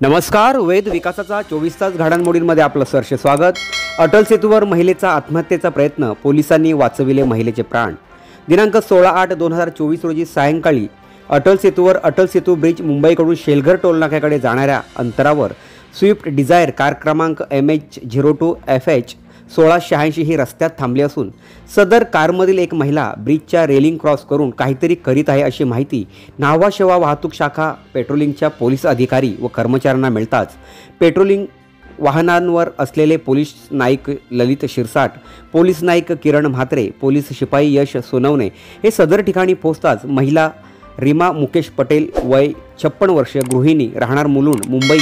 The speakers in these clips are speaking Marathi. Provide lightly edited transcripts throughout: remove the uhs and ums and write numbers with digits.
नमस्कार, वेद विकासाचा 24 तास घडामोडींमध्ये आपलं सहर्ष स्वागत। अटल सेतूवर महिलेचा आत्महत्येचा प्रयत्न, पोलिसांनी वाचविले महिलेचे प्राण। दिनांक 16/8/2024 रोजी सायंकाळी अटल सेतूवर अटल सेतू ब्रिज मुंबईकडून शेलघर टोलनाक्याकडे जाणाऱ्या अंतरावर स्विफ्ट डिझायर कार क्रमांक MH02FH 1686 ही रस्त्यात थांबली असून सदर कारमधील एक महिला ब्रिजच्या रेलिंग क्रॉस करून काहीतरी करीत आहे अशी माहिती न्हावा शेवा वाहतूक शाखा पेट्रोलिंगच्या पोलीस अधिकारी व कर्मचाऱ्यांना मिळताच पेट्रोलिंग वाहनांवर असलेले पोलीस नाईक ललित शिरसाट, पोलीस नाईक किरण म्हात्रे, पोलीस शिपाई यश सोनवणे हे सदर ठिकाणी पोहोचताच महिला रीमा मुकेश पटेल वय 56 वर्षे गृहिणी राहणार मुलुंड मुंबई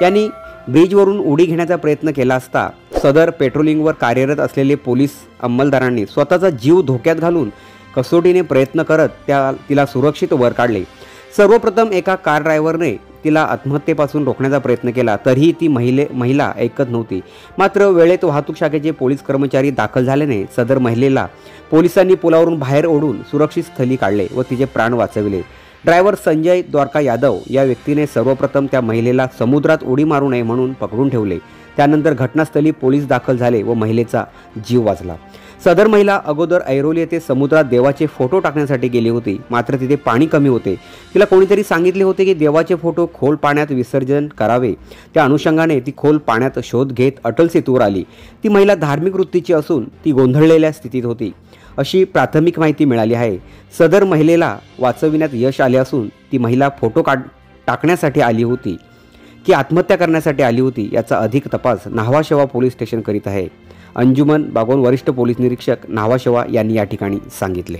यांनी ब्रिजवरून उडी घेण्याचा प्रयत्न केला असता सदर पेट्रोलिंगवर कार्यरत असलेले पोलीस अंमलदारांनी स्वतःचा जीव धोक्यात घालून कसोटीने प्रयत्न करत तिला सुरक्षित वर काढले। सर्वप्रथम एका कार ड्रायव्हरने तिला आत्महत्येपासून रोखण्याचा प्रयत्न केला, तरीही ती महिला ऐकत नव्हती। मात्र वेळेत वाहतूक शाखेचे पोलीस कर्मचारी दाखल झाल्याने सदर महिलेला पोलिसांनी पुलावरून बाहेर ओढून सुरक्षित स्थळी काढले व तिचे प्राण वाचविले। ड्रायव्हर संजय द्वारका यादव या व्यक्तीने सर्वप्रथम त्या महिलेला समुद्रात उडी मारू नये म्हणून पकडून ठेवले। त्यानंतर घटनास्थळी पोलीस दाखल झाले व महिलेचा जीव वाचला। सदर महिला अगोदर ऐरोली येथे समुद्रात देवाचे फोटो टाकण्यासाठी गेली होती, मात्र तिथे पाणी कमी होते। तिला कोणीतरी सांगितले होते की देवाचे फोटो खोल पाण्यात विसर्जन करावे। त्या अनुषंगाने ती खोल पाण्यात शोध घेत अटल सेतूवर आली। ती महिला धार्मिक वृत्तीची असून ती गोंधळलेल्या स्थितीत होती अशी प्राथमिक माहिती मिळाली आहे। सदर महिलेला वाचविण्यात यश आले असून ती महिला फोटो टाकण्यासाठी आली होती की आत्महत्या करण्यासाठी आली होती याचा अधिक तपास न्हावा शेवा पोलीस स्टेशन करीत आहे। अंजुमन बागोन वरिष्ठ पोलीस निरीक्षक न्हावा शेवा यांनी या ठिकाणी सांगितले।